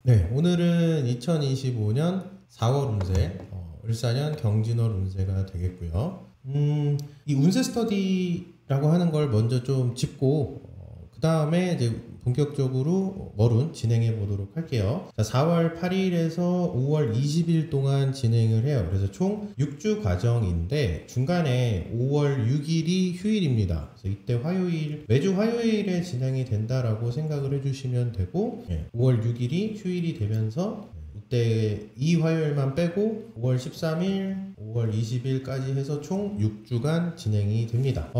네, 오늘은 2025년 4월 운세, 을사년 경진월 운세가 되겠고요. 이 운세 스터디라고 하는 걸 먼저 좀 짚고, 그 다음에 이제 본격적으로 월운 진행해 보도록 할게요. 자, 4월 8일에서 5월 20일 동안 진행을 해요. 그래서 총 6주 과정인데 중간에 5월 6일이 휴일입니다. 그래서 이때 화요일, 매주 화요일에 진행이 된다라고 생각을 해주시면 되고, 5월 6일이 휴일이 되면서 이때 이 화요일만 빼고 5월 13일, 5월 20일까지 해서 총 6주간 진행이 됩니다.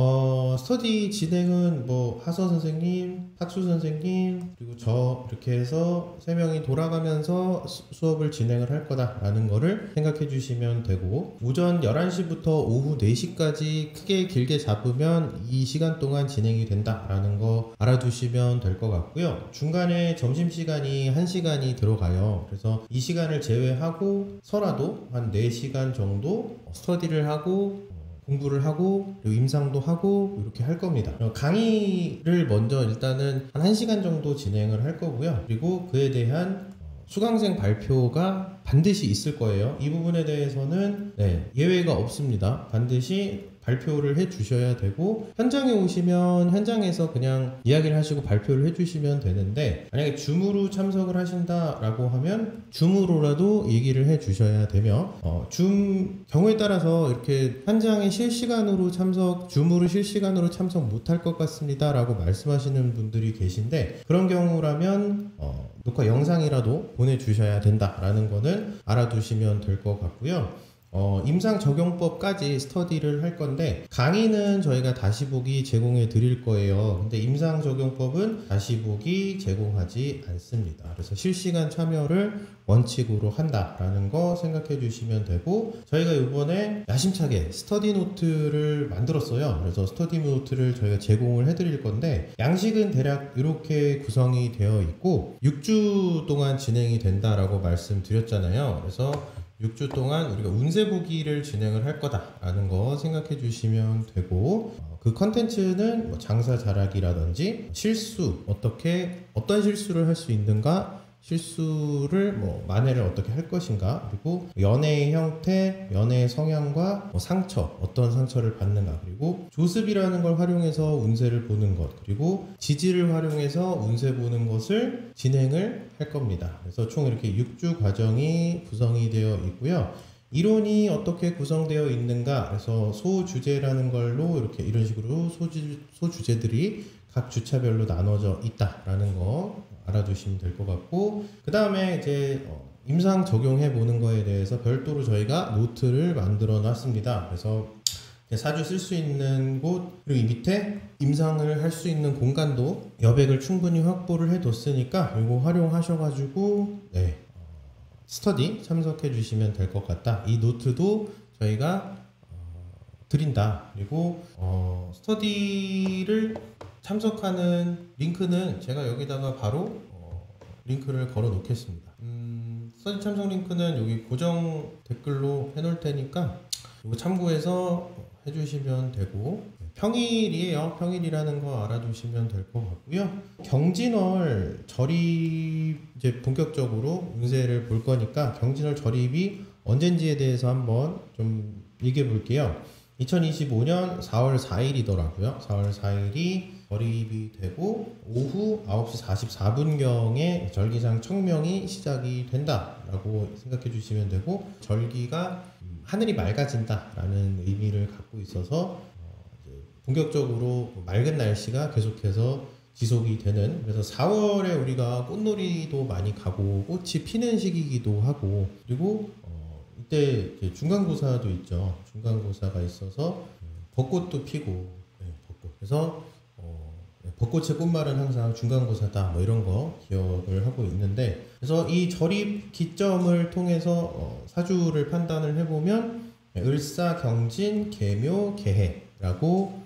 스터디 진행은 뭐 하서 선생님, 탁수 선생님, 그리고 저 이렇게 해서 3명이 돌아가면서 수업을 진행을 할 거다라는 거를 생각해 주시면 되고, 오전 11시부터 오후 4시까지 크게 길게 잡으면 이 시간 동안 진행이 된다라는 거 알아두시면 될 것 같고요. 중간에 점심시간이 1시간이 들어가요. 그래서 이 시간을 제외하고 서라도 한 4시간 정도 스터디를 하고 공부를 하고 그리고 임상도 하고 이렇게 할 겁니다. 강의를 먼저 일단은 한 1시간 정도 진행을 할 거고요. 그리고 그에 대한 수강생 발표가 반드시 있을 거예요. 이 부분에 대해서는 예외가 없습니다. 반드시 발표를 해 주셔야 되고, 현장에 오시면 현장에서 그냥 이야기를 하시고 발표를 해 주시면 되는데, 만약에 줌으로 참석을 하신다라고 하면 줌으로라도 얘기를 해 주셔야 되며, 줌 경우에 따라서 이렇게 현장에 실시간으로 참석, 줌으로 실시간으로 참석 못할 것 같습니다 라고 말씀하시는 분들이 계신데, 그런 경우라면 녹화 영상이라도 보내주셔야 된다라는 거는 알아두시면 될 것 같고요. 임상 적용법까지 스터디를 할 건데, 강의는 저희가 다시 보기 제공해 드릴 거예요. 근데 임상 적용법은 다시 보기 제공하지 않습니다. 그래서 실시간 참여를 원칙으로 한다라는 거 생각해 주시면 되고, 저희가 이번에 야심차게 스터디 노트를 만들었어요. 그래서 스터디 노트를 저희가 제공을 해 드릴 건데, 양식은 대략 이렇게 구성이 되어 있고 6주 동안 진행이 된다라고 말씀드렸잖아요. 그래서 6주 동안 우리가 운세 보기를 진행을 할 거다라는 거 생각해 주시면 되고, 그 컨텐츠는 뭐 장사 잘하기라든지 실수, 어떤 실수를 할 수 있는가, 실수를 만회를 어떻게 할 것인가, 그리고 연애의 형태, 연애의 성향과 상처, 어떤 상처를 받는가, 그리고 조습이라는 걸 활용해서 운세를 보는 것, 그리고 지지를 활용해서 운세 보는 것을 진행을 할 겁니다. 그래서 총 이렇게 6주 과정이 구성이 되어 있고요. 이론이 어떻게 구성되어 있는가, 그래서 소주제라는 걸로 이런 식으로 소주제들이 각 주차별로 나눠져 있다라는 거 알아두시면 될 것 같고, 그 다음에 이제 임상 적용해 보는 거에 대해서 별도로 저희가 노트를 만들어 놨습니다. 그래서 사주 쓸 수 있는 곳, 그리고 이 밑에 임상을 할 수 있는 공간도 여백을 충분히 확보를 해 뒀으니까 이거 활용하셔가지고 스터디 참석해 주시면 될 것 같다. 이 노트도 저희가 드린다. 그리고 스터디를 참석하는 링크는 제가 여기다가 바로 링크를 걸어 놓겠습니다. 스터디 참석 링크는 여기 고정 댓글로 해놓을 테니까 이거 참고해서 해주시면 되고, 평일이에요. 평일이라는 거 알아두시면 될 것 같고요. 경진월 절입 이제 본격적으로 운세를 볼 거니까 경진월 절입이 언젠지에 대해서 한번 좀 얘기해 볼게요. 2025년 4월 4일이더라고요. 4월 4일이 절입이 되고 오후 9시 44분경에 절기상 청명이 시작이 된다라고 생각해 주시면 되고, 절기가 하늘이 맑아진다라는 의미를 갖고 있어서 본격적으로 맑은 날씨가 계속해서 지속이 되는, 그래서 4월에 우리가 꽃놀이도 많이 가고 꽃이 피는 시기이기도 하고, 그리고 이때 중간고사도 있죠. 중간고사가 있어서 벚꽃도 피고, 벚꽃. 그래서 벚꽃의 꽃말은 항상 중간고사다, 이런 거 기억을 하고 있는데, 그래서 이 절입 기점을 통해서 사주를 판단을 해보면 을사, 경진, 계묘, 계해라고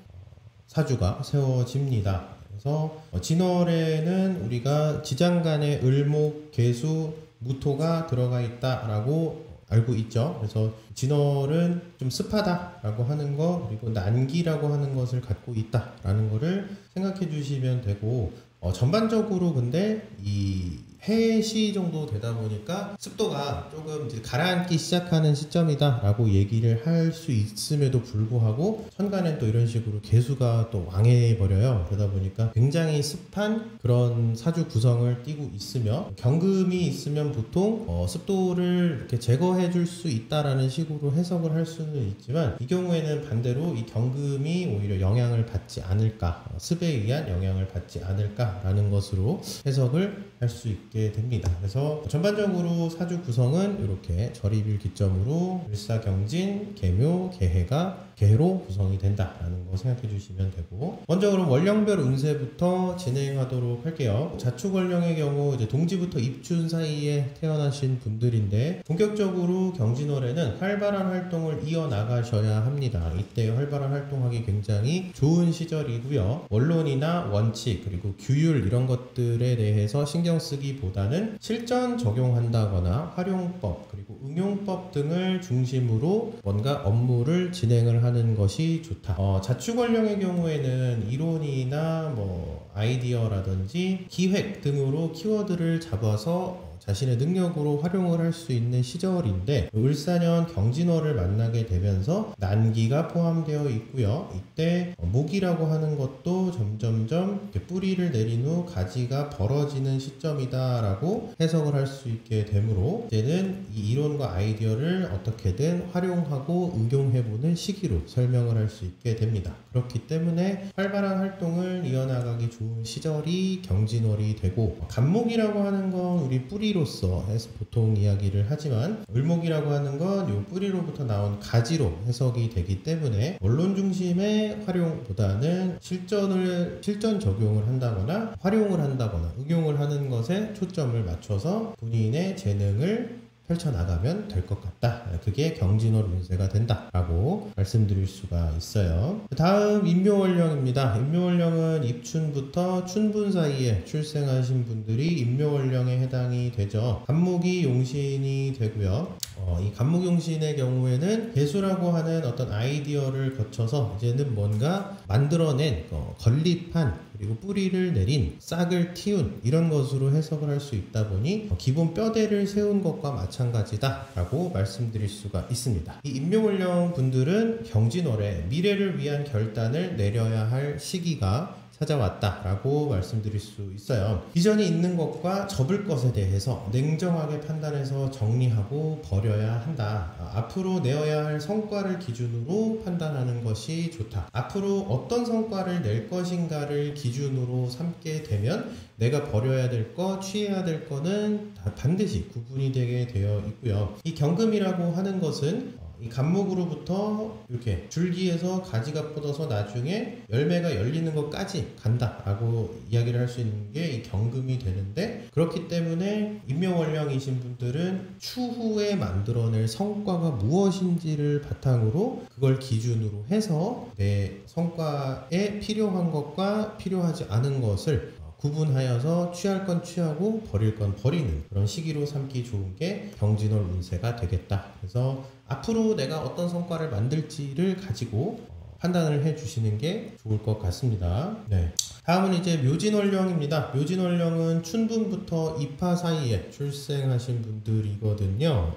사주가 세워집니다. 그래서 진월에는 우리가 지장간에 을목, 계수, 무토가 들어가 있다라고 알고 있죠. 그래서 진월은 좀 습하다라고 하는 거, 그리고 난기라고 하는 것을 갖고 있다라는 거를 생각해 주시면 되고, 전반적으로 근데 이 해시 정도 되다 보니까 습도가 조금 이제 가라앉기 시작하는 시점이다라고 얘기를 할 수 있음에도 불구하고 천간엔 또 이런 식으로 개수가 또 왕해버려요. 그러다 보니까 굉장히 습한 그런 사주 구성을 띠고 있으며 경금이 있으면 보통 습도를 이렇게 제거해 줄 수 있다라는 식으로 해석을 할 수는 있지만 이 경우에는 반대로 이 경금이 오히려 영향을 받지 않을까, 습에 의한 영향을 받지 않을까라는 것으로 해석을 할 수 있게 됩니다. 그래서 전반적으로 사주 구성은 이렇게 절입일 기점으로 을사경진, 계묘, 계해가 개로 구성이 된다라는 거 생각해 주시면 되고, 먼저 그럼 월령별 운세부터 진행하도록 할게요. 자축월령의 경우 이제 동지부터 입춘 사이에 태어나신 분들인데 본격적으로 경진월에는 활발한 활동을 이어나가셔야 합니다. 이때 활발한 활동하기 굉장히 좋은 시절이고요. 원론이나 원칙 그리고 규율 이런 것들에 대해서 신경 쓰기보다는 실전 적용한다거나 활용법 그리고 응용법 등을 중심으로 뭔가 업무를 진행을 하는 것이 좋다. 자축월령의 경우에는 이론이나 뭐 아이디어라든지 기획 등으로 키워드를 잡아서 자신의 능력으로 활용을 할 수 있는 시절인데 을사년 경진월을 만나게 되면서 난기가 포함되어 있고요. 이때 목이라고 하는 것도 점점점 뿌리를 내린 후 가지가 벌어지는 시점이다 라고 해석을 할 수 있게 되므로 이제는 이 이론과 아이디어를 어떻게든 활용하고 응용해보는 시기로 설명을 할 수 있게 됩니다. 그렇기 때문에 활발한 활동을 이어나가기 좋은 시절이 경진월이 되고, 간목이라고 하는 건 우리 뿌리로서 해서 보통 이야기를 하지만 을목이라고 하는 건 이 뿌리로부터 나온 가지로 해석이 되기 때문에 원론 중심의 활용보다는 실전 적용을 한다거나 활용을 한다거나 응용을 하는 것에 초점을 맞춰서 본인의 재능을 펼쳐나가면 될 것 같다. 그게 경진월 운세가 된다 라고 말씀드릴 수가 있어요. 다음 임묘월령입니다. 임묘월령은 입춘부터 춘분 사이에 출생하신 분들이 임묘월령에 해당이 되죠. 간목이 용신이 되고요. 이 간목용신의 경우에는 개수라고 하는 어떤 아이디어를 거쳐서 이제는 뭔가 만들어낸 건립한 그리고 뿌리를 내린 싹을 틔운 이런 것으로 해석을 할 수 있다 보니 기본 뼈대를 세운 것과 마찬가지다 라고 말씀드릴 수가 있습니다. 이 임묘월령 분들은 경진월에 미래를 위한 결단을 내려야 할 시기가 찾아왔다 라고 말씀드릴 수 있어요. 이전에 있는 것과 접을 것에 대해서 냉정하게 판단해서 정리하고 버려야 한다. 앞으로 내어야 할 성과를 기준으로 판단하는 것이 좋다. 앞으로 어떤 성과를 낼 것인가를 기준으로 삼게 되면 내가 버려야 될 거, 취해야 될 거는 다 반드시 구분이 되게 되어 있고요. 이 경금이라고 하는 것은 이 간목으로부터 이렇게 줄기에서 가지가 뻗어서 나중에 열매가 열리는 것까지 간다 라고 이야기를 할 수 있는 게 이 경금이 되는데, 그렇기 때문에 임묘월령이신 분들은 추후에 만들어낼 성과가 무엇인지를 바탕으로 그걸 기준으로 해서 내 성과에 필요한 것과 필요하지 않은 것을 구분하여서 취할 건 취하고 버릴 건 버리는 그런 시기로 삼기 좋은 게 경진월 운세가 되겠다. 그래서 앞으로 내가 어떤 성과를 만들지를 가지고 판단을 해 주시는 게 좋을 것 같습니다. 네. 다음은 이제 묘진월령입니다. 묘진월령은 춘분부터 입하 사이에 출생하신 분들이거든요.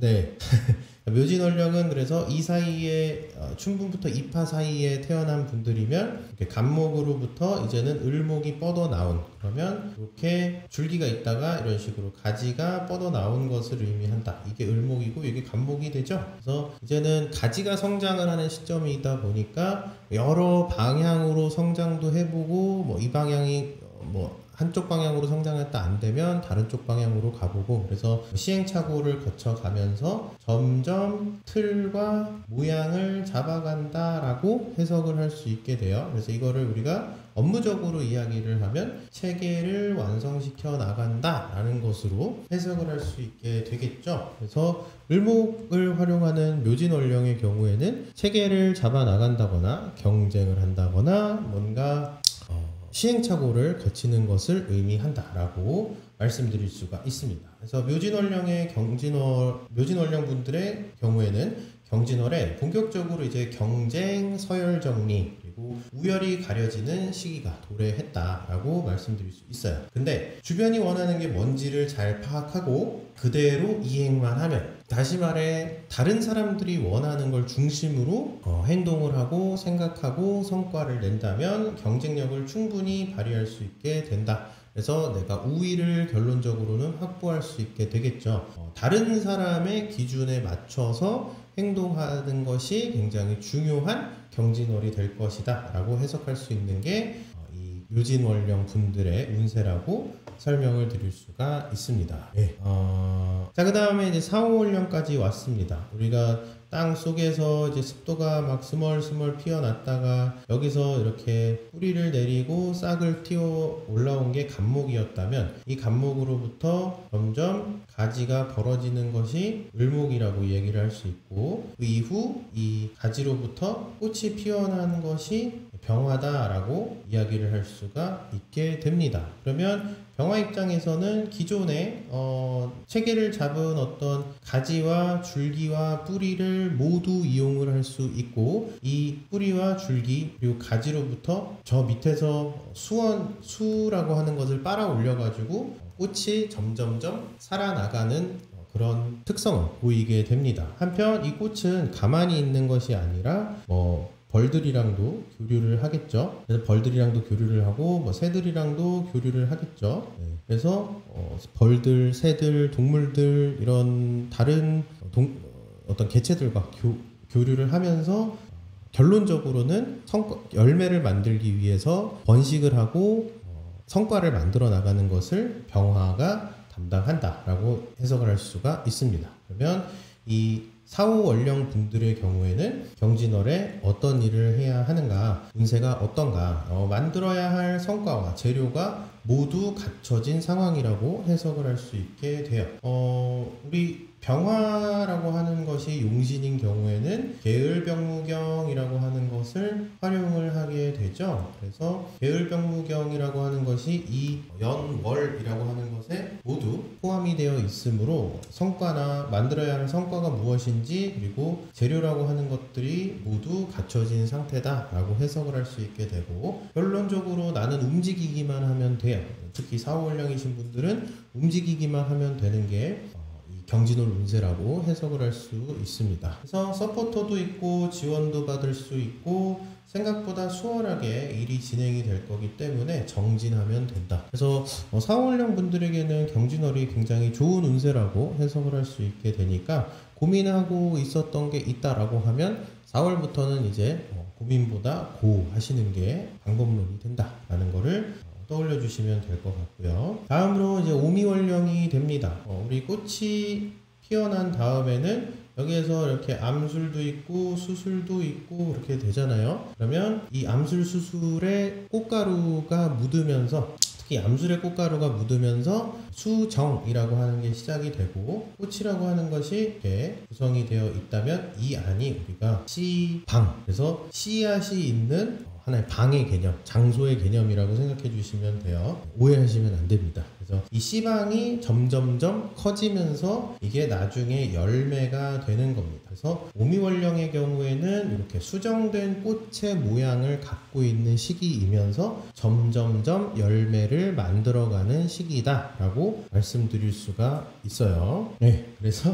네. 묘진월령은 그래서 이 사이에 춘분부터 입하 사이에 태어난 분들이면 이렇게 간목으로부터 이제는 을목이 뻗어 나온, 그러면 이렇게 줄기가 있다가 이런 식으로 가지가 뻗어 나온 것을 의미한다. 이게 을목이고 이게 간목이 되죠. 그래서 이제는 가지가 성장을 하는 시점이다 보니까 여러 방향으로 성장도 해보고 뭐 이 방향이 뭐 한쪽 방향으로 성장했다 안 되면 다른 쪽 방향으로 가보고, 그래서 시행착오를 거쳐가면서 점점 틀과 모양을 잡아간다라고 해석을 할 수 있게 돼요. 그래서 이거를 우리가 업무적으로 이야기를 하면 체계를 완성시켜 나간다라는 것으로 해석을 할 수 있게 되겠죠. 그래서 을목을 활용하는 묘진월령의 경우에는 체계를 잡아 나간다거나 경쟁을 한다거나 뭔가 시행착오를 거치는 것을 의미한다라고 말씀드릴 수가 있습니다. 그래서 묘진월령의 묘진월령 분들의 경우에는 경진월에 본격적으로 이제 경쟁, 서열정리, 그리고 그리고 우열이 가려지는 시기가 도래했다라고 말씀드릴 수 있어요. 근데 주변이 원하는 게 뭔지를 잘 파악하고 그대로 이행만 하면, 다시 말해 다른 사람들이 원하는 걸 중심으로 행동을 하고 생각하고 성과를 낸다면 경쟁력을 충분히 발휘할 수 있게 된다. 그래서 내가 우위를 결론적으로는 확보할 수 있게 되겠죠. 다른 사람의 기준에 맞춰서 행동하는 것이 굉장히 중요한 경진월이 될 것이다 라고 해석할 수 있는 게 이 묘진월령 분들의 운세라고 설명을 드릴 수가 있습니다. 네. 자, 그 다음에 이제 4, 5월령까지 왔습니다. 우리가 땅 속에서 이제 습도가 막 스멀스멀 피어났다가 여기서 이렇게 뿌리를 내리고 싹을 튀어 올라온 게 갑목이었다면, 이 갑목으로부터 점점 가지가 벌어지는 것이 을목이라고 얘기를 할 수 있고, 그 이후 이 가지로부터 꽃이 피어나는 것이 병화다라고 이야기를 할 수가 있게 됩니다. 그러면 병화 입장에서는 기존에 체계를 잡은 어떤 가지와 줄기와 뿌리를 모두 이용을 할 수 있고, 이 뿌리와 줄기 그리고 가지로부터 저 밑에서 수라고 하는 것을 빨아 올려 가지고 꽃이 점점점 살아나가는 그런 특성을 보이게 됩니다. 한편 이 꽃은 가만히 있는 것이 아니라 벌들이랑도 교류를 하겠죠. 그래서 벌들이랑도 교류를 하고 새들이랑도 교류를 하겠죠. 네. 그래서 벌들, 새들, 동물들 이런 다른 어떤 개체들과 교류를 하면서 결론적으로는 열매를 만들기 위해서 번식을 하고 성과를 만들어 나가는 것을 병화가 담당한다라고 해석을 할 수가 있습니다. 그러면 이 4, 5월령 분들의 경우에는 경진월에 어떤 일을 해야 하는가, 운세가 어떤가, 만들어야 할 성과와 재료가 모두 갖춰진 상황이라고 해석을 할 수 있게 돼요. 우리 병화라고 하는 것이 용신인 경우에는 계을병무경이라고 하는 것을 활용을 하게 되죠. 그래서 계을병무경이라고 하는 것이 이 연월이라고 하는 것에 모두 포함이 되어 있으므로 성과나 만들어야 하는 성과가 무엇인지 그리고 재료라고 하는 것들이 모두 갖춰진 상태다라고 해석을 할 수 있게 되고, 결론적으로 나는 움직이기만 하면 돼요. 특히 4, 5월령이신 분들은 움직이기만 하면 되는 게 경진월 운세라고 해석을 할 수 있습니다. 그래서 서포터도 있고 지원도 받을 수 있고 생각보다 수월하게 일이 진행이 될 거기 때문에 정진하면 된다. 그래서 4, 5월령 분들에게는 경진월이 굉장히 좋은 운세라고 해석을 할 수 있게 되니까, 고민하고 있었던 게 있다라고 하면 4월부터는 이제 고민보다 고 하시는 게 방법론이 된다라는 거를 떠올려 주시면 될 것 같고요. 다음으로 이제 오미월령이 됩니다. 우리 꽃이 피어난 다음에는 여기에서 이렇게 암술도 있고 수술도 있고 이렇게 되잖아요. 그러면 이 암술 수술에 꽃가루가 묻으면서, 특히 암술의 꽃가루가 묻으면서 수정이라고 하는 게 시작이 되고, 꽃이라고 하는 것이 이렇게 구성이 되어 있다면 이 안이 우리가 씨방, 그래서 씨앗이 있는 하나의 방의 개념, 장소의 개념이라고 생각해 주시면 돼요. 오해하시면 안 됩니다. 그래서 이 씨방이 점점점 커지면서 이게 나중에 열매가 되는 겁니다. 그래서 오미월령의 경우에는 이렇게 수정된 꽃의 모양을 갖고 있는 시기이면서 점점점 열매를 만들어가는 시기다라고 말씀드릴 수가 있어요. 네, 그래서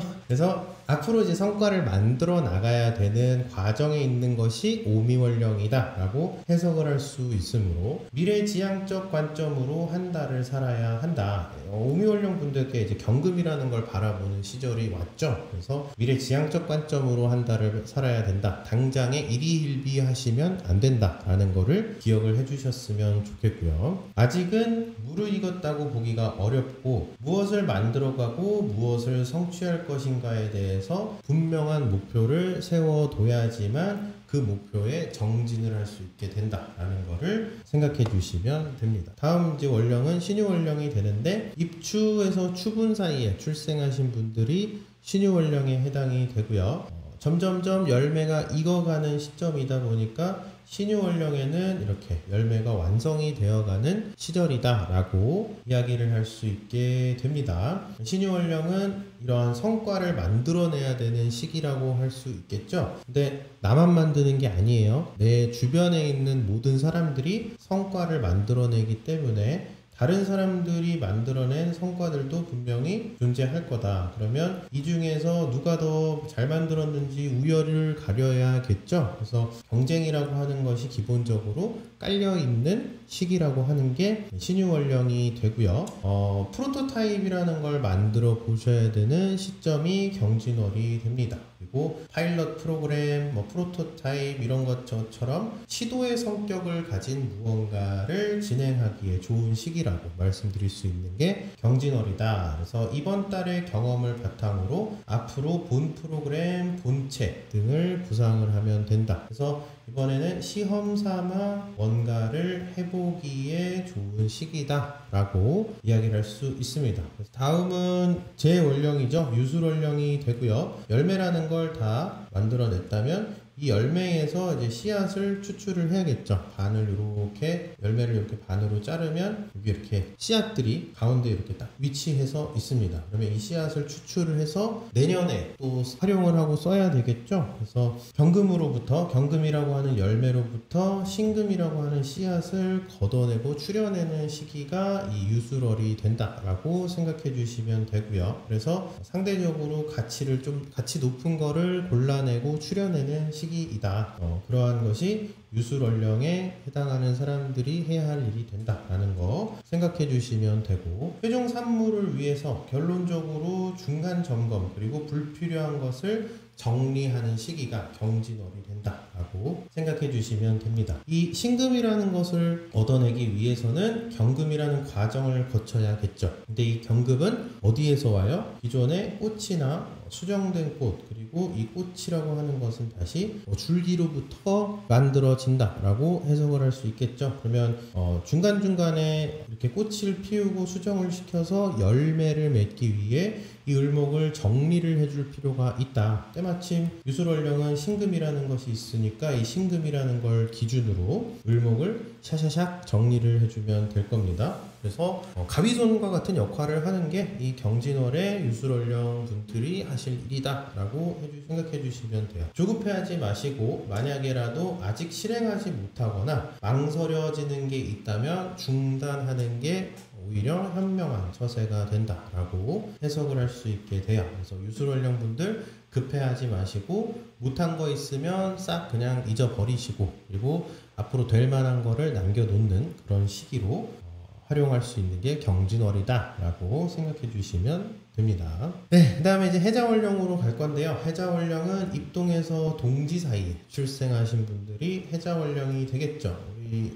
앞으로 이제 성과를 만들어 나가야 되는 과정에 있는 것이 오미월령이다라고 해석을 할 수 있으므로, 미래지향적 관점으로 한 달을 살아야 한다. 오미월령 분들께 이제 경금이라는 걸 바라보는 시절이 왔죠. 그래서 미래지향적 관점으로 한 달을 살아야 된다. 당장에 일희일비 하시면 안 된다라는 거를 기억을 해주셨으면 좋겠고요. 아직은 무르익었다고 보기가 어렵고, 무엇을 만들어가고 무엇을 성취할 것인가에 대해서 분명한 목표를 세워둬야지만 그 목표에 정진을 할 수 있게 된다라는 거를 생각해 주시면 됩니다. 다음 이제 월령은 신유월령이 되는데, 입추에서 추분 사이에 출생하신 분들이 신유월령에 해당이 되고요. 점점점 열매가 익어가는 시점이다 보니까 신유월령에는 이렇게 열매가 완성이 되어가는 시절이다 라고 이야기를 할 수 있게 됩니다. 신유월령은 이러한 성과를 만들어내야 되는 시기라고 할 수 있겠죠. 근데 나만 만드는 게 아니에요. 내 주변에 있는 모든 사람들이 성과를 만들어내기 때문에 다른 사람들이 만들어낸 성과들도 분명히 존재할 거다. 그러면 이 중에서 누가 더 잘 만들었는지 우열을 가려야겠죠. 그래서 경쟁이라고 하는 것이 기본적으로 깔려있는 시기라고 하는 게 신유월령이 되고요. 프로토타입이라는 걸 만들어 보셔야 되는 시점이 경진월이 됩니다. 그리고 파일럿 프로그램, 프로토타입 이런 것처럼 시도의 성격을 가진 무언가를 진행하기에 좋은 시기라고 말씀드릴 수 있는 게 경진월이다. 그래서 이번 달의 경험을 바탕으로 앞으로 본 프로그램, 본체 등을 구상을 하면 된다. 그래서 이번에는 시험 삼아 뭔가를 해보기에 좋은 시기다 라고 이야기를 할 수 있습니다. 다음은 제월령이죠. 유술월령이 되고요. 열매라는 걸 다 만들어냈다면 이 열매에서 이제 씨앗을 추출을 해야겠죠. 반을 이렇게 열매를 이렇게 반으로 자르면 여기 이렇게 씨앗들이 가운데 이렇게 딱 위치해서 있습니다. 그러면 이 씨앗을 추출을 해서 내년에 또 활용을 하고 써야 되겠죠. 그래서 경금으로부터 경금이라고 하는 열매로부터 신금이라고 하는 씨앗을 걷어내고 추려내는 시기가 이 유술월이 된다라고 생각해 주시면 되고요. 그래서 상대적으로 가치 높은 거를 골라내고 추려내는 시기이다. 그러한 것이 유술월령에 해당하는 사람들이 해야 할 일이 된다라는 거 생각해 주시면 되고, 최종 산물을 위해서 결론적으로 중간 점검 그리고 불필요한 것을 정리하는 시기가 경진월이 된다라고 생각해 주시면 됩니다. 이 신금이라는 것을 얻어내기 위해서는 경금이라는 과정을 거쳐야겠죠. 근데 이 경금은 어디에서 와요? 기존의 꽃이나 수정된 꽃, 그리고 이 꽃이라고 하는 것은 다시 줄기로부터 만들어진다라고 해석을 할 수 있겠죠. 그러면 중간중간에 이렇게 꽃을 피우고 수정을 시켜서 열매를 맺기 위해 이 을목을 정리를 해줄 필요가 있다. 때마침 유술월령은 신금이라는 것이 있으니까 이 신금이라는 걸 기준으로 을목을 샤샤샥 정리를 해주면 될 겁니다. 그래서 가위손과 같은 역할을 하는 게 이 경진월의 유술월령 분들이 하실 일이다 라고 생각해 주시면 돼요. 조급해하지 마시고, 만약에라도 아직 실행하지 못하거나 망설여지는 게 있다면 중단하는 게 오히려 현명한 처세가 된다라고 해석을 할 수 있게 돼요. 그래서 유술월령 분들 급해하지 마시고, 못한 거 있으면 싹 그냥 잊어버리시고, 그리고 앞으로 될 만한 거를 남겨놓는 그런 시기로 활용할 수 있는 게 경진월이다 라고 생각해 주시면 됩니다. 네, 그 다음에 이제 해자월령으로 갈 건데요. 해자월령은 입동에서 동지 사이에 출생하신 분들이 해자월령이 되겠죠. 우리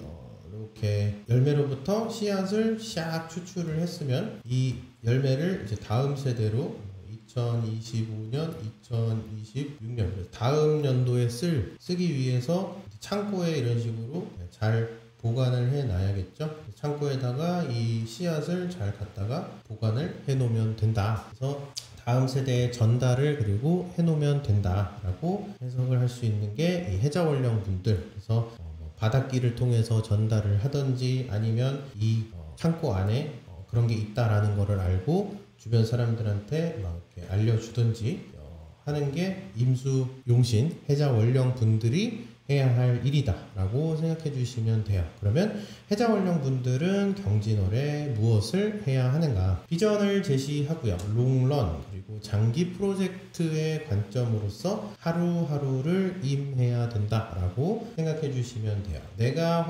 이렇게 열매로부터 씨앗을 샥 추출을 했으면 이 열매를 이제 다음 세대로 2025년, 2026년 다음 연도에 쓰기 위해서 창고에 이런 식으로 잘 보관을 해 놔야겠죠. 창고에다가 이 씨앗을 잘 갖다가 보관을 해 놓으면 된다. 그래서 다음 세대에 전달을 그리고 해 놓으면 된다라고 해석을 할 수 있는 게 이 해자월령 분들. 그래서 바닷길을 통해서 전달을 하든지 아니면 이 창고 안에 그런 게 있다라는 거를 알고 주변 사람들한테 막 이렇게 알려주든지 하는 게 임수용신 해자월령 분들이 해야 할 일이다 라고 생각해 주시면 돼요. 그러면 해자월령 분들은 경진월에 무엇을 해야 하는가? 비전을 제시하고요. 롱런 그리고 장기 프로젝트의 관점으로서 하루하루를 임해야 된다 라고 생각해 주시면 돼요. 내가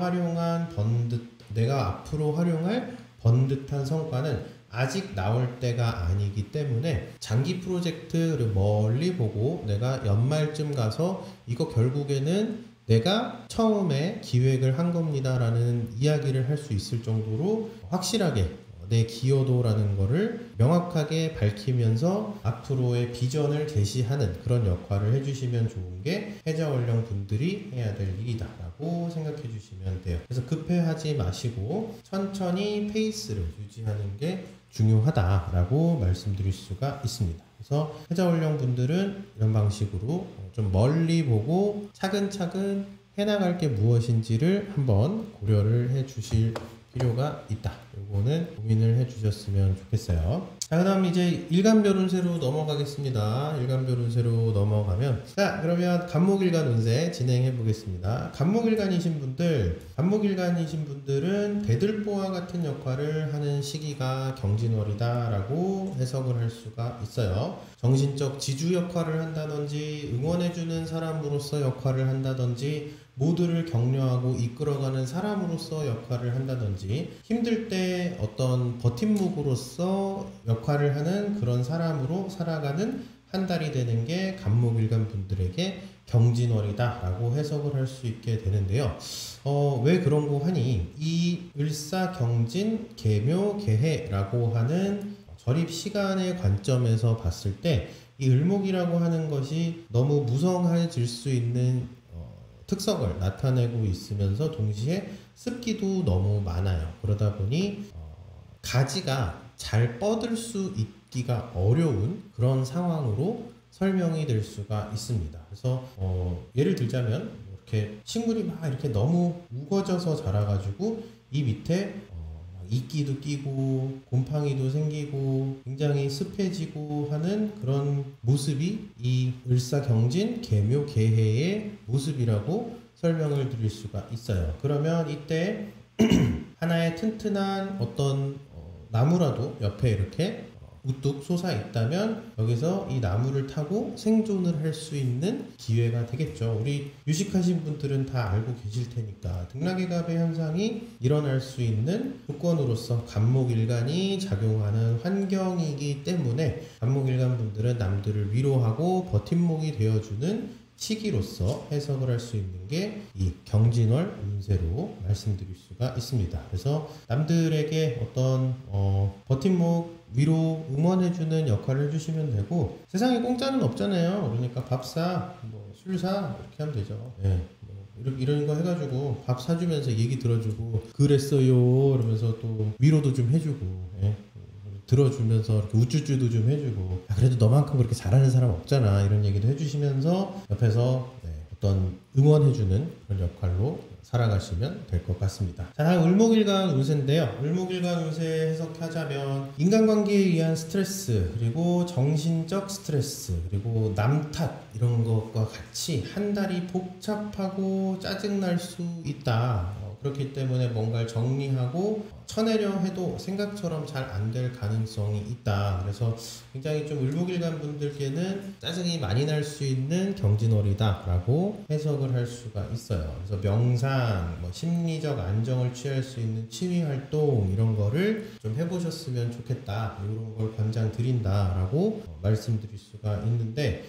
앞으로 활용할 번듯한 성과는 아직 나올 때가 아니기 때문에 장기 프로젝트 그리고 멀리 보고 내가 연말쯤 가서 이거 결국에는 내가 처음에 기획을 한 겁니다 라는 이야기를 할 수 있을 정도로 확실하게 내 기여도라는 거를 명확하게 밝히면서 앞으로의 비전을 제시하는 그런 역할을 해주시면 좋은 게 해자월령 분들이 해야 될 일이다 라고 생각해 주시면 돼요. 그래서 급해하지 마시고 천천히 페이스를 유지하는 게 중요하다라고 말씀드릴 수가 있습니다. 그래서 해자월령 분들은 이런 방식으로 좀 멀리 보고 차근차근 해나갈 게 무엇인지를 한번 고려를 해 주실 필요가 있다. 요거는 고민을 해 주셨으면 좋겠어요. 자, 그 다음 이제 일간별 운세로 넘어가겠습니다. 일간별 운세로 넘어가면, 자, 그러면 간목일간 운세 진행해 보겠습니다. 간목일간이신 분들은 대들보와 같은 역할을 하는 시기가 경진월이다 라고 해석을 할 수가 있어요. 정신적 지주 역할을 한다든지 응원해주는 사람으로서 역할을 한다든지 모두를 격려하고 이끌어가는 사람으로서 역할을 한다든지 힘들 때 어떤 버팀목으로서 역할을 하는 그런 사람으로 살아가는 한 달이 되는 게 간목일간 분들에게 경진월이다 라고 해석을 할 수 있게 되는데요. 왜 그런 거 하니 이 을사경진 계묘계해라고 하는 절입 시간의 관점에서 봤을 때 이 을목이라고 하는 것이 너무 무성해질 수 있는 특성을 나타내고 있으면서 동시에 습기도 너무 많아요. 그러다 보니 가지가 잘 뻗을 수 있기가 어려운 그런 상황으로 설명이 될 수가 있습니다. 그래서 예를 들자면 이렇게 식물이 막 이렇게 너무 우거져서 자라가지고 이 밑에 이끼도 끼고 곰팡이도 생기고 굉장히 습해지고 하는 그런 모습이 이 을사경진 계묘계해의 모습이라고 설명을 드릴 수가 있어요. 그러면 이때 하나의 튼튼한 어떤 나무라도 옆에 이렇게 우뚝 솟아 있다면 여기서 이 나무를 타고 생존을 할 수 있는 기회가 되겠죠. 우리 유식하신 분들은 다 알고 계실 테니까 등락의갑의 현상이 일어날 수 있는 조건으로서 간목일간이 작용하는 환경이기 때문에 간목일간 분들은 남들을 위로하고 버팀목이 되어주는 시기로서 해석을 할 수 있는 게 이 경진월 운세로 말씀드릴 수가 있습니다. 그래서 남들에게 어떤 버팀목, 위로 응원해주는 역할을 해주시면 되고 세상에 공짜는 없잖아요. 그러니까 밥 사, 술 사 이렇게 하면 되죠. 네. 이런 거 해가지고 밥 사주면서 얘기 들어주고 그랬어요 이러면서 또 위로도 좀 해주고 들어주면서 이렇게 우쭈쭈도 좀 해주고 그래도 너만큼 그렇게 잘하는 사람 없잖아 이런 얘기도 해주시면서 옆에서 어떤 응원해주는 그런 역할로 살아가시면 될 것 같습니다. 자, 다음 을목일간 운세인데요. 을목일간 운세 해석하자면 인간관계에 의한 스트레스 그리고 정신적 스트레스 그리고 남 탓 이런 것과 같이 한 달이 복잡하고 짜증날 수 있다. 그렇기 때문에 뭔가를 정리하고 쳐내려 해도 생각처럼 잘 안 될 가능성이 있다. 그래서 굉장히 좀 을목일간 분들께는 짜증이 많이 날 수 있는 경진월이다 라고 해석을 할 수가 있어요. 그래서 명상, 심리적 안정을 취할 수 있는 취미활동 이런 거를 좀 해보셨으면 좋겠다. 이런 걸 권장드린다 라고 말씀드릴 수가 있는데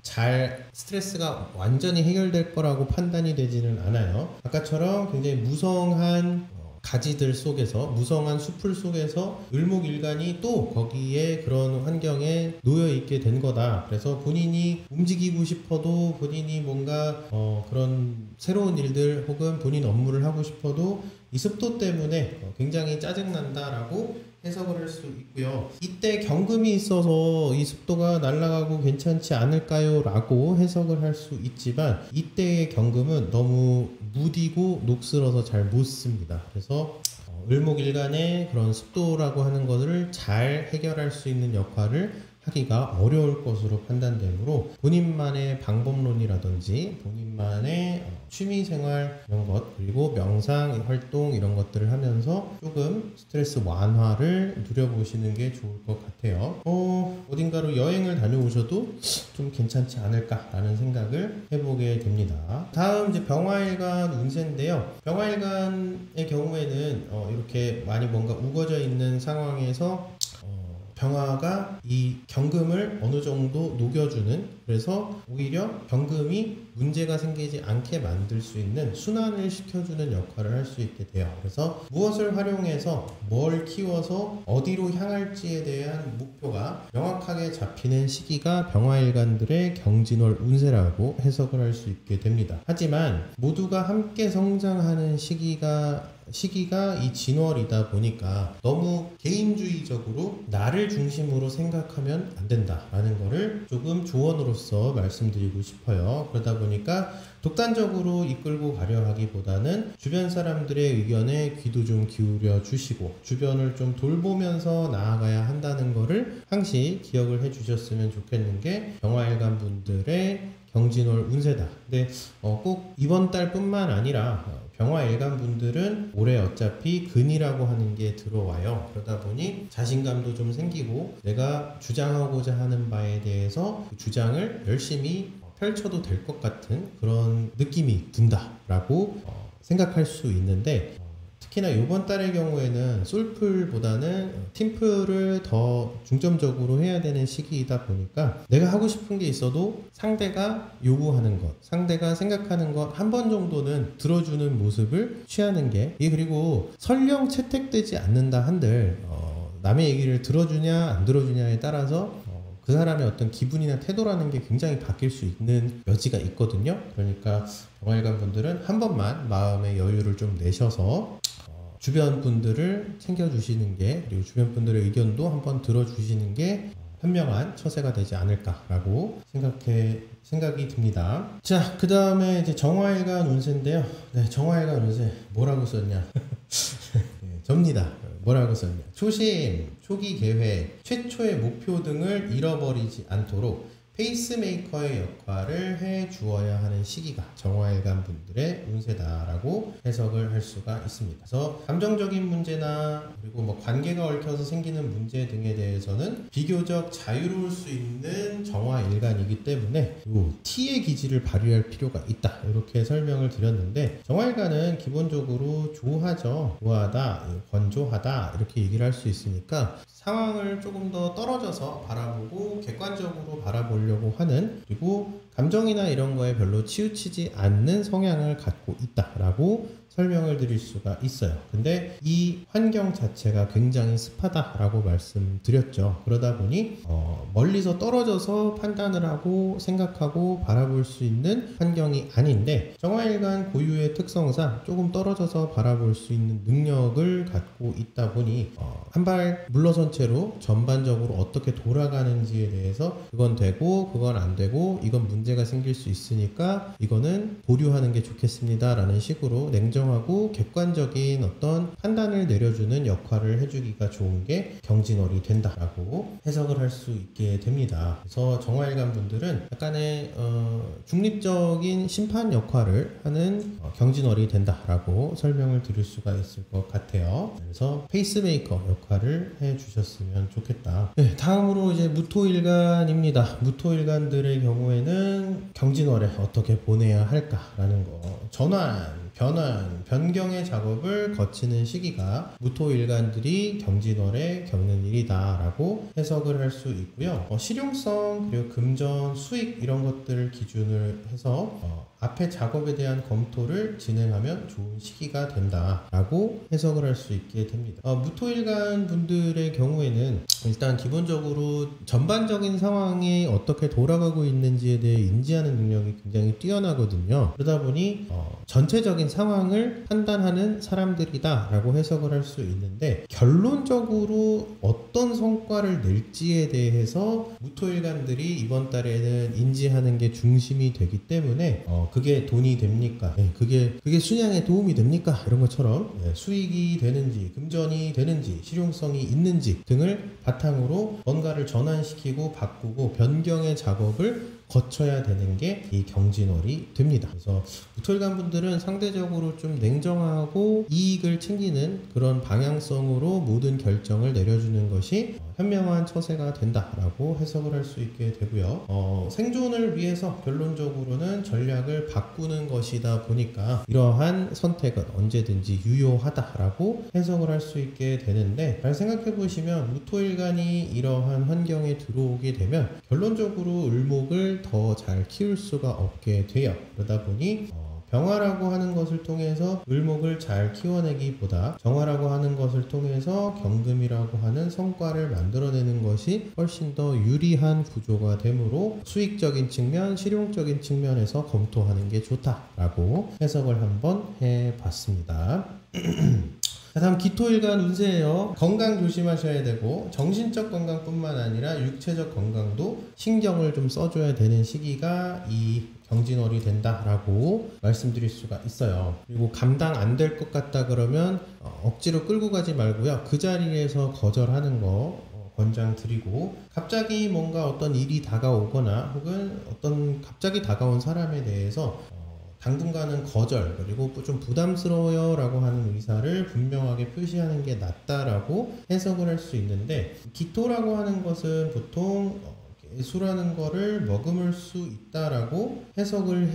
잘 스트레스가 완전히 해결될 거라고 판단이 되지는 않아요. 아까처럼 굉장히 무성한 가지들 속에서 무성한 숲을 속에서 을목일간이 또 거기에 그런 환경에 놓여 있게 된 거다. 그래서 본인이 움직이고 싶어도 본인이 뭔가 그런 새로운 일들 혹은 본인 업무를 하고 싶어도 이 습도 때문에 굉장히 짜증난다라고 해석을 할 수 있고요. 이때 경금이 있어서 이 습도가 날아가고 괜찮지 않을까요? 라고 해석을 할 수 있지만 이때의 경금은 너무 무디고 녹슬어서 잘 못 씁니다. 그래서 을목일간의 그런 습도라고 하는 것을 잘 해결할 수 있는 역할을 하기가 어려울 것으로 판단되므로 본인만의 방법론이라든지 본인만의 취미생활 이런 것 그리고 명상 활동 이런 것들을 하면서 조금 스트레스 완화를 누려보시는 게 좋을 것 같아요. 어딘가로 여행을 다녀오셔도 좀 괜찮지 않을까라는 생각을 해보게 됩니다. 다음 이제 병화일간 운세인데요. 병화일간의 경우에는 이렇게 많이 뭔가 우거져 있는 상황에서 병화가 이 경금을 어느 정도 녹여주는 그래서 오히려 경금이 문제가 생기지 않게 만들 수 있는 순환을 시켜주는 역할을 할 수 있게 돼요. 그래서 무엇을 활용해서 뭘 키워서 어디로 향할지에 대한 목표가 명확하게 잡히는 시기가 병화일간들의 경진월 운세라고 해석을 할 수 있게 됩니다. 하지만 모두가 함께 성장하는 시기가 시기가 이 진월이다 보니까 너무 개인주의적으로 나를 중심으로 생각하면 안 된다라는 거를 조금 조언으로서 말씀드리고 싶어요. 그러다 보니까 독단적으로 이끌고 가려 하기보다는 주변 사람들의 의견에 귀도 좀 기울여 주시고 주변을 좀 돌보면서 나아가야 한다는 거를 항시 기억을 해 주셨으면 좋겠는 게 병화일간 분들의 경진월 운세다. 근데 꼭 이번 달 뿐만 아니라 병화일간 분들은 올해 어차피 근이라고 하는 게 들어와요. 그러다 보니 자신감도 좀 생기고 내가 주장하고자 하는 바에 대해서 그 주장을 열심히 펼쳐도 될 것 같은 그런 느낌이 든다라고 생각할 수 있는데, 특히나 이번 달의 경우에는 솔풀보다는 팀플을 더 중점적으로 해야 되는 시기이다 보니까 내가 하고 싶은 게 있어도 상대가 요구하는 것, 상대가 생각하는 것 한 번 정도는 들어주는 모습을 취하는 게, 이게 그리고 설령 채택되지 않는다 한들 남의 얘기를 들어주냐 안 들어주냐에 따라서 그 사람의 어떤 기분이나 태도라는 게 굉장히 바뀔 수 있는 여지가 있거든요. 그러니까 병화일간 분들은 한 번만 마음의 여유를 좀 내셔서 주변 분들을 챙겨주시는 게, 그리고 주변 분들의 의견도 한번 들어주시는 게 현명한 처세가 되지 않을까라고 생각이 듭니다. 자, 그 다음에 이제 정화일간 운세인데요. 네, 정화일간 운세 뭐라고 썼냐? 네, 접니다. 뭐라고 썼냐? 초심, 초기 계획, 최초의 목표 등을 잃어버리지 않도록 페이스메이커의 역할을 해 주어야 하는 시기가 정화일간 분들의 운세다라고 해석을 할 수가 있습니다. 그래서 감정적인 문제나 그리고 뭐 관계가 얽혀서 생기는 문제 등에 대해서는 비교적 자유로울 수 있는 정화일간이기 때문에 T의 기질을 발휘할 필요가 있다, 이렇게 설명을 드렸는데, 정화일간은 기본적으로 조하죠. 조하다, 건조하다 이렇게 얘기를 할 수 있으니까 상황을 조금 더 떨어져서 바라보고 객관적으로 바라보려고 하는, 그리고 감정이나 이런 거에 별로 치우치지 않는 성향을 갖고 있다라고 설명을 드릴 수가 있어요. 근데 이 환경 자체가 굉장히 습하다라고 말씀드렸죠. 그러다 보니 멀리서 떨어져서 판단을 하고 생각하고 바라볼 수 있는 환경이 아닌데, 정화일간 고유의 특성상 조금 떨어져서 바라볼 수 있는 능력을 갖고 있다 보니 한 발 물러선 채로 전반적으로 어떻게 돌아가는지에 대해서 그건 되고 그건 안 되고 이건 문제가 생길 수 있으니까 이거는 보류하는 게 좋겠습니다 라는 식으로 냉정하고 객관적인 어떤 판단을 내려주는 역할을 해주기가 좋은 게 경진월이 된다라고 해석을 할 수 있게 됩니다. 그래서 정화일간 분들은 약간의 중립적인 심판 역할을 하는 경진월이 된다라고 설명을 드릴 수가 있을 것 같아요. 그래서 페이스메이커 역할을 해주셨으면 좋겠다. 네, 다음으로 이제 무토일간입니다. 무토일간들의 경우에는 경진월에 어떻게 보내야 할까라는 거, 전환, 변환, 변경의 작업을 거치는 시기가 무토일간들이 경진월에 겪는 일이다라고 해석을 할 수 있고요. 실용성, 그리고 금전, 수익 이런 것들을 기준을 해서 앞에 작업에 대한 검토를 진행하면 좋은 시기가 된다라고 해석을 할 수 있게 됩니다. 무토일간 분들의 경우에는 일단 기본적으로 전반적인 상황이 어떻게 돌아가고 있는지에 대해 인지하는 능력이 굉장히 뛰어나거든요. 그러다 보니 전체적인 상황을 판단하는 사람들이다 라고 해석을 할 수 있는데, 결론적으로 어떤 성과를 낼지에 대해서 무토일간들이 이번 달에는 인지하는 게 중심이 되기 때문에 그게 돈이 됩니까? 네, 그게 순양에 도움이 됩니까? 이런 것처럼 수익이 되는지 금전이 되는지 실용성이 있는지 등을 바탕으로 뭔가를 전환시키고 바꾸고 변경의 작업을 거쳐야 되는 게 이 경진월이 됩니다. 그래서 무토일간 분들은 상대적으로 좀 냉정하고 이익을 챙기는 그런 방향성으로 모든 결정을 내려주는 것이 현명한 처세가 된다라고 해석을 할 수 있게 되고요. 생존을 위해서 결론적으로는 전략을 바꾸는 것이다 보니까 이러한 선택은 언제든지 유효하다라고 해석을 할 수 있게 되는데, 잘 생각해 보시면 무토일간이 이러한 환경에 들어오게 되면 결론적으로 을목을 더 잘 키울 수가 없게 돼요. 그러다 보니 병화라고 하는 것을 통해서 을목을 잘 키워내기보다 정화라고 하는 것을 통해서 경금이라고 하는 성과를 만들어내는 것이 훨씬 더 유리한 구조가 되므로 수익적인 측면, 실용적인 측면에서 검토하는 게 좋다라고 해석을 한번 해봤습니다. 자, 다음 기토일간 운세예요. 건강 조심하셔야 되고 정신적 건강뿐만 아니라 육체적 건강도 신경을 좀 써줘야 되는 시기가 이 경진월이 된다라고 말씀드릴 수가 있어요. 그리고 감당 안 될 것 같다 그러면 억지로 끌고 가지 말고요. 그 자리에서 거절하는 거 권장드리고, 갑자기 뭔가 어떤 일이 다가오거나 혹은 어떤 갑자기 다가온 사람에 대해서 당분간은 거절, 그리고 좀 부담스러워요 라고 하는 의사를 분명하게 표시하는 게 낫다라고 해석을 할 수 있는데, 기토라고 하는 것은 보통 개수라는 거를 머금을 수 있다라고 해석을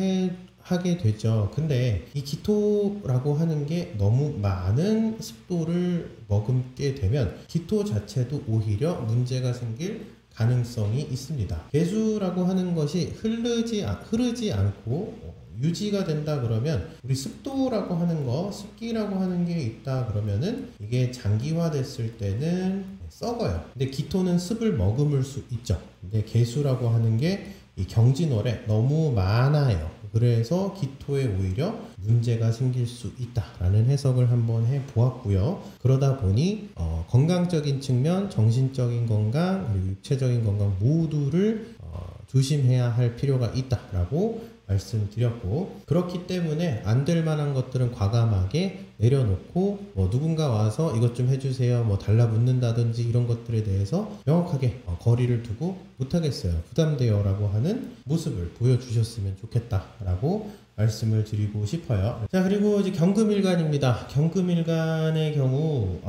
하게 되죠. 근데 이 기토라고 하는 게 너무 많은 습도를 머금게 되면 기토 자체도 오히려 문제가 생길 가능성이 있습니다. 개수라고 하는 것이 흐르지 않고 유지가 된다 그러면, 우리 습도라고 하는 거, 습기라고 하는 게 있다 그러면은 이게 장기화 됐을 때는 썩어요. 근데 기토는 습을 머금을 수 있죠. 근데 개수라고 하는 게 이 경진월에 너무 많아요. 그래서 기토에 오히려 문제가 생길 수 있다라는 해석을 한번 해보았고요. 그러다 보니 건강적인 측면, 정신적인 건강, 그리고 육체적인 건강 모두를 조심해야 할 필요가 있다라고 말씀드렸고, 그렇기 때문에 안 될 만한 것들은 과감하게 내려놓고, 누군가 와서 이것 좀 해주세요, 달라붙는다든지 이런 것들에 대해서 명확하게 거리를 두고 못하겠어요, 부담돼요 라고 하는 모습을 보여주셨으면 좋겠다라고 말씀을 드리고 싶어요. 자, 그리고 이제 경금일간입니다. 경금일간의 경우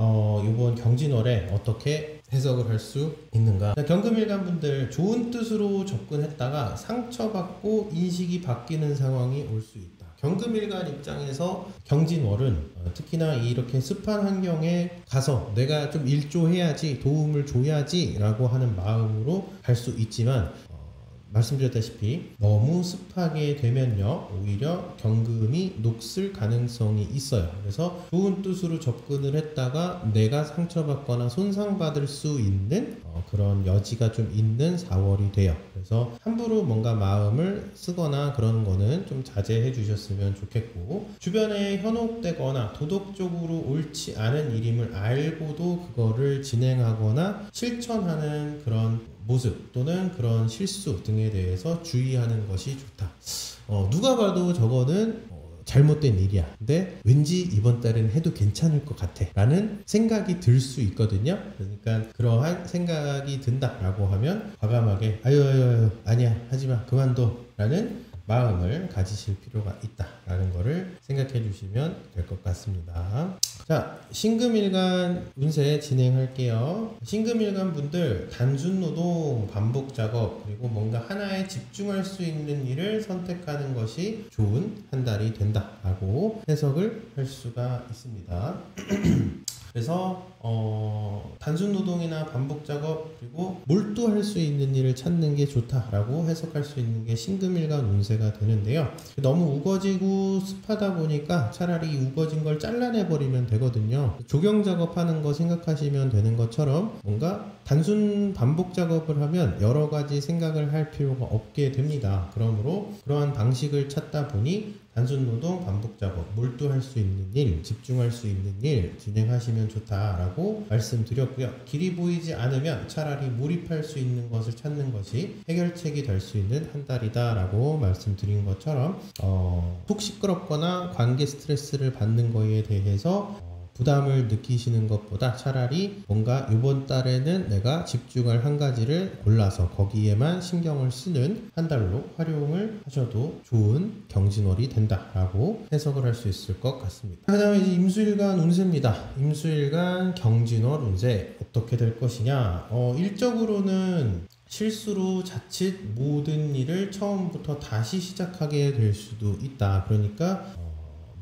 이번 경진월에 어떻게 해석을 할 수 있는가? 경금일간 분들, 좋은 뜻으로 접근했다가 상처받고 인식이 바뀌는 상황이 올 수 있다. 경금일간 입장에서 경진월은 특히나 이렇게 습한 환경에 가서 내가 좀 일조해야지, 도움을 줘야지 라고 하는 마음으로 갈 수 있지만, 말씀드렸다시피 너무 습하게 되면요, 오히려 경금이 녹슬 가능성이 있어요. 그래서 좋은 뜻으로 접근을 했다가 내가 상처받거나 손상받을 수 있는 그런 여지가 좀 있는 4월이 돼요. 그래서 함부로 뭔가 마음을 쓰거나 그런 거는 좀 자제해 주셨으면 좋겠고, 주변에 현혹되거나 도덕적으로 옳지 않은 일임을 알고도 그거를 진행하거나 실천하는 그런 모습 또는 그런 실수 등에 대해서 주의하는 것이 좋다. 누가 봐도 저거는 잘못된 일이야, 근데 왠지 이번 달은 해도 괜찮을 것 같아 라는 생각이 들 수 있거든요. 그러니까 그러한 생각이 든다라고 하면 과감하게 아유 아니야, 하지마, 그만둬 라는 마음을 가지실 필요가 있다라는 거를 생각해 주시면 될 것 같습니다. 자, 신금일간 운세 진행할게요. 신금일간 분들, 단순 노동, 반복 작업, 그리고 뭔가 하나에 집중할 수 있는 일을 선택하는 것이 좋은 한 달이 된다라고 해석을 할 수가 있습니다. 그래서 단순 노동이나 반복 작업, 그리고 몰두할 수 있는 일을 찾는 게 좋다라고 해석할 수 있는 게 신금일간 운세가 되는데요. 너무 우거지고 습하다 보니까 차라리 우거진 걸 잘라내버리면 되거든요. 조경 작업하는 거 생각하시면 되는 것처럼 뭔가 단순 반복 작업을 하면 여러 가지 생각을 할 필요가 없게 됩니다. 그러므로 그러한 방식을 찾다 보니 단순 노동, 반복 작업, 몰두할 수 있는 일, 집중할 수 있는 일 진행하시면 좋다라고 말씀드렸고요. 길이 보이지 않으면 차라리 몰입할 수 있는 것을 찾는 것이 해결책이 될 수 있는 한 달이다라고 말씀드린 것처럼 속 시끄럽거나 관계 스트레스를 받는 거에 대해서 부담을 느끼시는 것보다 차라리 뭔가 이번 달에는 내가 집중할 한 가지를 골라서 거기에만 신경을 쓰는 한 달로 활용을 하셔도 좋은 경진월이 된다라고 해석을 할 수 있을 것 같습니다. 그 다음에 이제 임수일간 운세입니다. 임수일간 경진월 운세 어떻게 될 것이냐? 일적으로는 실수로 자칫 모든 일을 처음부터 다시 시작하게 될 수도 있다. 그러니까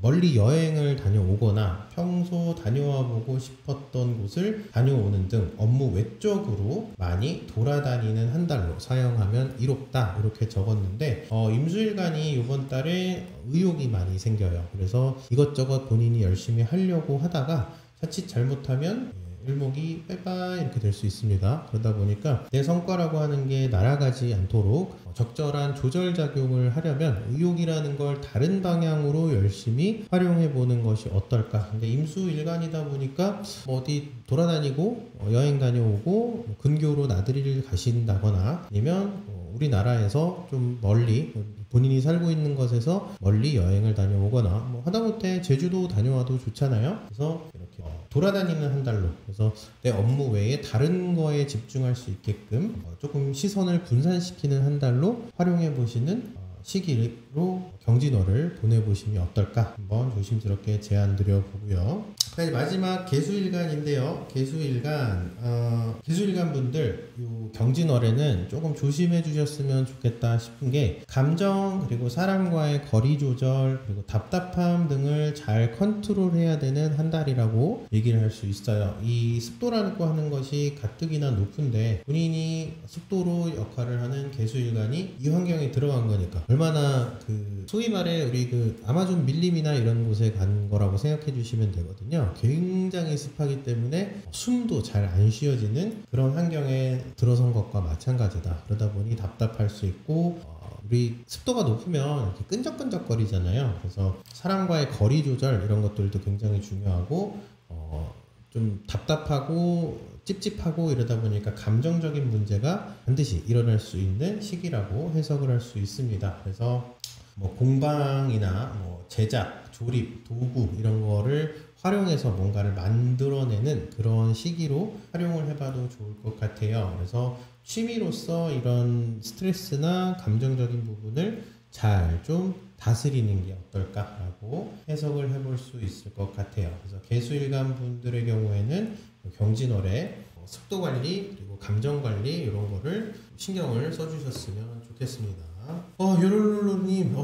멀리 여행을 다녀오거나 평소 다녀와 보고 싶었던 곳을 다녀오는 등 업무 외적으로 많이 돌아다니는 한 달로 사용하면 이롭다 이렇게 적었는데 임수일간이 이번 달에 의욕이 많이 생겨요. 그래서 이것저것 본인이 열심히 하려고 하다가 자칫 잘못하면 일목이 빠이빠이 이렇게 될 수 있습니다. 그러다 보니까 내 성과라고 하는 게 날아가지 않도록 적절한 조절작용을 하려면 의욕이라는 걸 다른 방향으로 열심히 활용해 보는 것이 어떨까. 근데 임수일간이다 보니까 어디 돌아다니고 여행 다녀오고 근교로 나들이를 가신다거나 아니면 우리나라에서 좀 멀리 본인이 살고 있는 곳에서 멀리 여행을 다녀오거나 하다못해 제주도 다녀와도 좋잖아요. 그래서 이렇게 돌아다니는 한 달로, 그래서 내 업무 외에 다른 거에 집중할 수 있게끔 조금 시선을 분산시키는 한 달로 활용해 보시는 시기로 경진월을 보내보시면 어떨까 한번 조심스럽게 제안 드려 보고요. 자, 마지막 개수일간인데요. 개수일간 분들 요 경진월에는 조금 조심해 주셨으면 좋겠다 싶은 게 감정 그리고 사람과의 거리 조절 그리고 답답함 등을 잘 컨트롤해야 되는 한 달이라고 얘기를 할 수 있어요. 이 습도라고 하는 것이 가뜩이나 높은데 본인이 습도로 역할을 하는 개수일간이 이 환경에 들어간 거니까 얼마나 소위 말해 우리 아마존 밀림이나 이런 곳에 간 거라고 생각해 주시면 되거든요. 굉장히 습하기 때문에 숨도 잘 안 쉬어지는 그런 환경에 들어선 것과 마찬가지다. 그러다 보니 답답할 수 있고 우리 습도가 높으면 이렇게 끈적끈적거리잖아요. 그래서 사람과의 거리 조절 이런 것들도 굉장히 중요하고 좀 답답하고 찝찝하고 이러다 보니까 감정적인 문제가 반드시 일어날 수 있는 시기라고 해석을 할 수 있습니다. 그래서 공방이나 제작, 조립, 도구 이런 거를 활용해서 뭔가를 만들어내는 그런 시기로 활용을 해봐도 좋을 것 같아요. 그래서 취미로서 이런 스트레스나 감정적인 부분을 잘 좀 다스리는 게 어떨까라고 해석을 해볼 수 있을 것 같아요. 그래서 개수일간 분들의 경우에는 경진월에 습도 관리 그리고 감정 관리 이런 거를 신경을 써주셨으면 좋겠습니다. 요롤로님